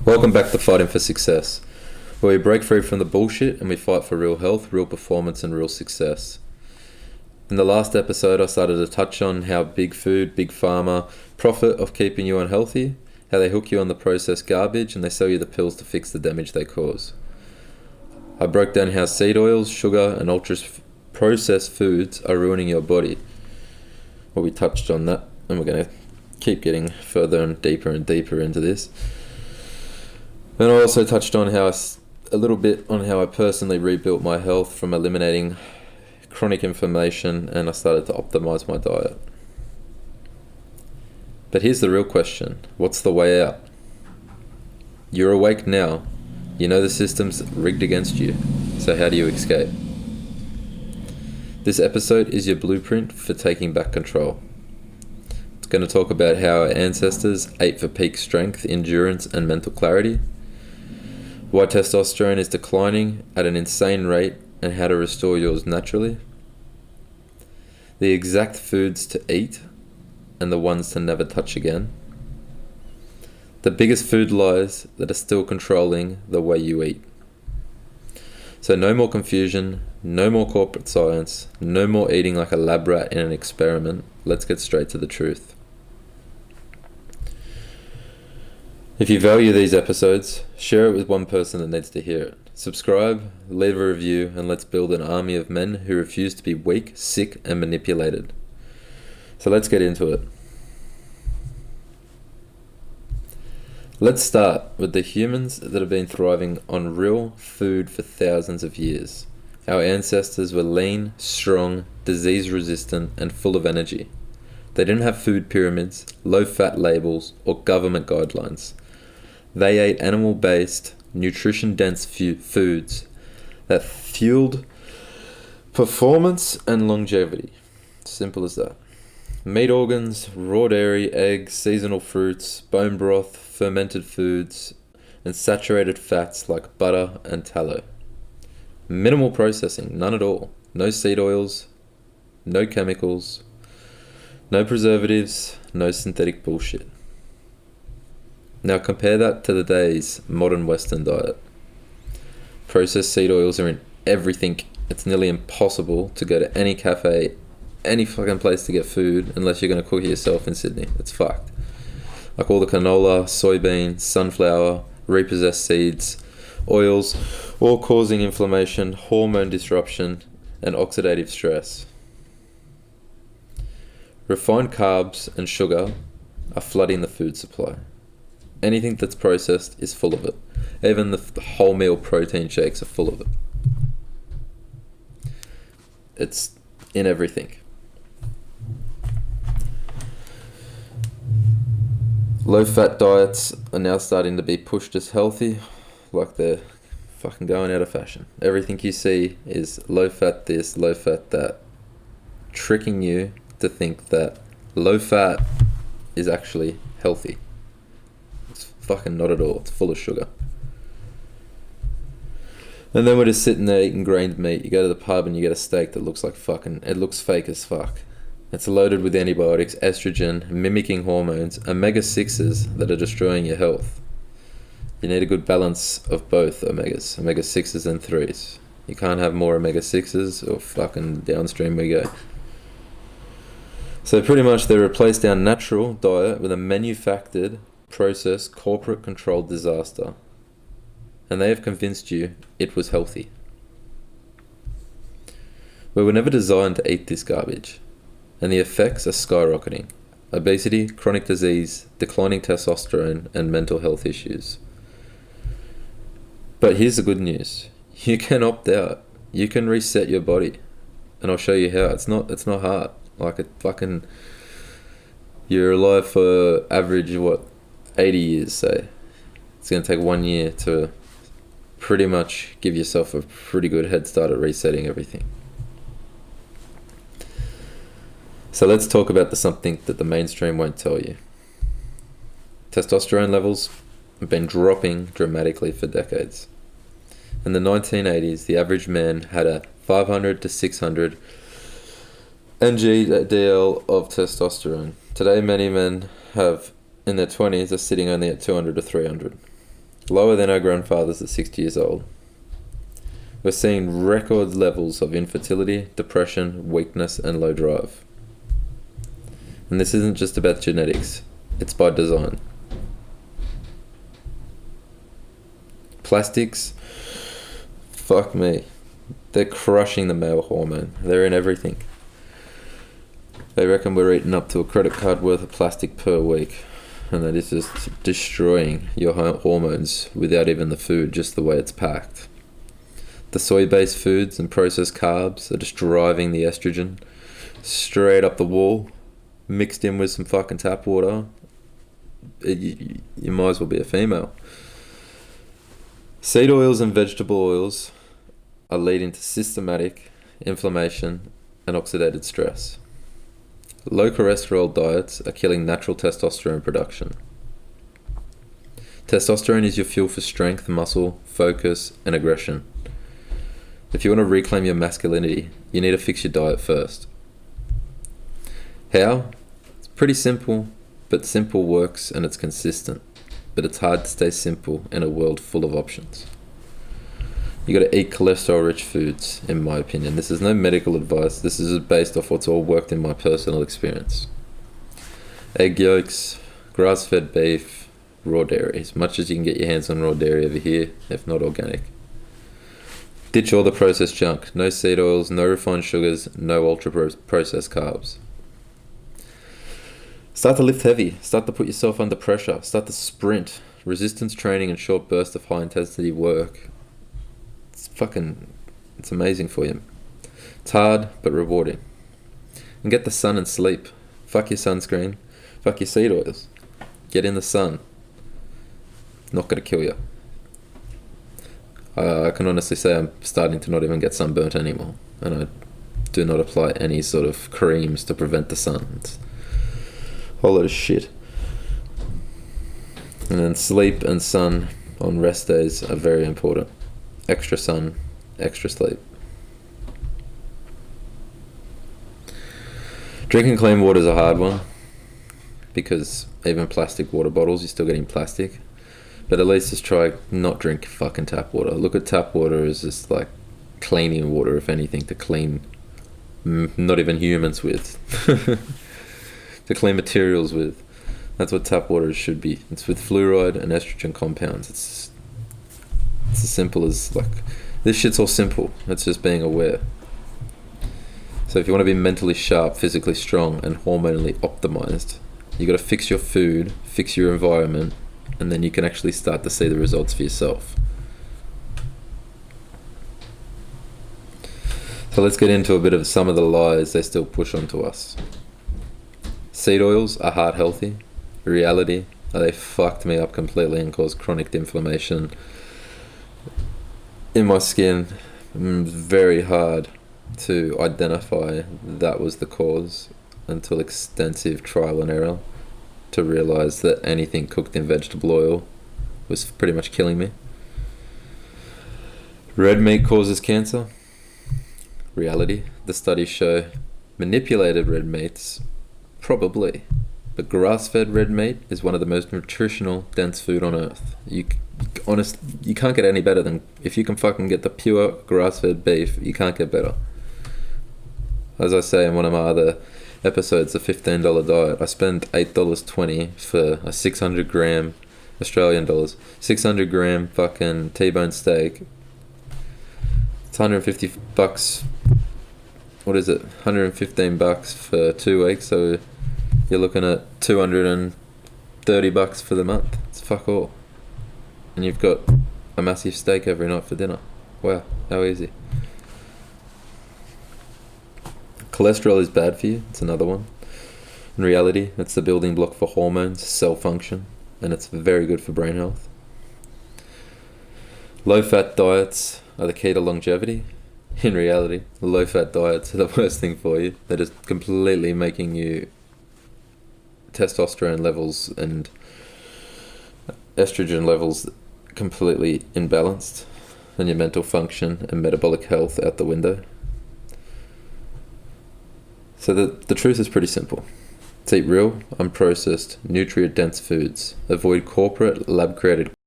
Welcome back to Fighting for Success, where we break free from the bullshit and we fight for real health, real performance, and real success. In the last episode, I started to touch on how big food, big pharma profit of keeping you unhealthy, how they hook you on the processed garbage and they sell you the pills to fix the damage they cause. I broke down how seed oils, sugar, and ultra-processed foods are ruining your body. Well, we touched on that, and we're going to keep getting further and deeper into this. And I also touched on a little bit on how I personally rebuilt my health from eliminating chronic inflammation, and I started to optimize my diet. But here's the real question: what's the way out? You're awake now. You know the system's rigged against you. So how do you escape? This episode is your blueprint for taking back control. It's going to talk about how our ancestors ate for peak strength, endurance, and mental clarity, why testosterone is declining at an insane rate and how to restore yours naturally, the exact foods to eat and the ones to never touch again, the biggest food lies that are still controlling the way you eat. So no more confusion, no more corporate science, no more eating like a lab rat in an experiment. Let's get straight to the truth. If you value these episodes, share it with one person that needs to hear it. Subscribe, leave a review, and let's build an army of men who refuse to be weak, sick, and manipulated. So let's get into it. Let's start with the humans that have been thriving on real food for thousands of years. Our ancestors were lean, strong, disease-resistant, and full of energy. They didn't have food pyramids, low-fat labels, or government guidelines. They ate animal-based, nutrition-dense foods that fueled performance and longevity. Simple as that. Meat organs, raw dairy, eggs, seasonal fruits, bone broth, fermented foods, and saturated fats like butter and tallow. Minimal processing, none at all. No seed oils, no chemicals, no preservatives, no synthetic bullshit. Now compare that to today's modern Western diet. Processed seed oils are in everything. It's nearly impossible to go to any cafe, any fucking place to get food unless you're going to cook it yourself in Sydney. It's fucked. Like all the canola, soybean, sunflower, repossessed seeds, oils, all causing inflammation, hormone disruption, and oxidative stress. Refined carbs and sugar are flooding the food supply. Anything that's processed is full of it. Even the wholemeal protein shakes are full of it. It's in everything. Low-fat diets are now starting to be pushed as healthy, like they're fucking going out of fashion. Everything you see is low-fat this, low-fat that, tricking you to think that low-fat is actually healthy. It's fucking not at all. It's full of sugar. And then we're just sitting there eating grained meat. You go to the pub and you get a steak that looks like it looks fake as fuck. It's loaded with antibiotics, estrogen, mimicking hormones, omega-6s that are destroying your health. You need a good balance of both omega-6s and 3s. You can't have more omega-6s or fucking downstream we go. So pretty much they replaced our natural diet with a manufactured, processed, corporate-controlled disaster. And they have convinced you it was healthy. We were never designed to eat this garbage. And the effects are skyrocketing. Obesity, chronic disease, declining testosterone, and mental health issues. But here's the good news. You can opt out. You can reset your body. And I'll show you how. It's not hard. Like you're alive for average, 80 years, say. It's going to take 1 year to pretty much give yourself a pretty good head start at resetting everything. So let's talk about something that the mainstream won't tell you. Testosterone levels have been dropping dramatically for decades. In the 1980s, the average man had a 500 to 600 NGDL of testosterone. Today, many men in their 20s are sitting only at 200 to 300. lower than our grandfathers at 60 years old. We're seeing record levels of infertility, depression, weakness, and low drive. And this isn't just about genetics, it's by design. Plastics, fuck me. They're crushing the male hormone. They're in everything. They reckon we're eating up to a credit card worth of plastic per week. And that is just destroying your hormones without even the food, just the way it's packed. The soy-based foods and processed carbs are just driving the estrogen straight up the wall, mixed in with some fucking tap water. You might as well be a female. Seed oils and vegetable oils are leading to systematic inflammation and oxidative stress. Low cholesterol diets are killing natural testosterone production. Testosterone is your fuel for strength, muscle, focus, and aggression. If you want to reclaim your masculinity, you need to fix your diet first. How? It's pretty simple, but simple works and it's consistent. But it's hard to stay simple in a world full of options. You got to eat cholesterol-rich foods, in my opinion. This is no medical advice. This is based off what's all worked in my personal experience. Egg yolks, grass-fed beef, raw dairy. As much as you can get your hands on raw dairy over here, if not organic. Ditch all the processed junk. No seed oils, no refined sugars, no ultra-processed carbs. Start to lift heavy. Start to put yourself under pressure. Start to sprint. Resistance training and short bursts of high-intensity work. It's amazing for you. It's hard, but rewarding. And get the sun and sleep. Fuck your sunscreen. Fuck your seed oils. Get in the sun. It's not going to kill you. I can honestly say I'm starting to not even get sunburnt anymore, and I do not apply any sort of creams to prevent the sun. It's a whole lot of shit. And then sleep and sun on rest days are very important. Extra sun, extra sleep. Drinking clean water is a hard one, because even plastic water bottles, you're still getting plastic. But at least just try not drink fucking tap water. Look at tap water as just like cleaning water, if anything, to clean not even humans with. To clean materials with. That's what tap water should be. It's with fluoride and estrogen compounds. It's as simple as, like, this shit's all simple. It's just being aware. So if you want to be mentally sharp, physically strong, and hormonally optimized, you got to fix your food, fix your environment, and then you can actually start to see the results for yourself. So let's get into a bit of some of the lies they still push onto us. Seed oils are heart healthy. Reality, they fucked me up completely and caused chronic inflammation in my skin. Very hard to identify that was the cause until extensive trial and error to realize that anything cooked in vegetable oil was pretty much killing me. Red meat causes cancer. Reality, the studies show manipulated red meats, probably. But grass-fed red meat is one of the most nutritional, dense food on earth. You can't get any better than, if you can fucking get the pure grass-fed beef, you can't get better. As I say in one of my other episodes, the $15 diet, I spend $8.20 for a 600 gram Australian dollars, 600 gram fucking T-bone steak. It's $150. What is it? $115 for 2 weeks. So you're looking at $230 for the month. It's fuck all. And you've got a massive steak every night for dinner. Wow, how easy. Cholesterol is bad for you. It's another one. In reality, it's the building block for hormones, cell function, and it's very good for brain health. Low-fat diets are the key to longevity. In reality, low-fat diets are the worst thing for you. They're just completely making you testosterone levels and estrogen levels completely imbalanced, and your mental function and metabolic health out the window. So the truth is pretty simple. Let's eat real, unprocessed, nutrient-dense foods. Avoid corporate, lab-created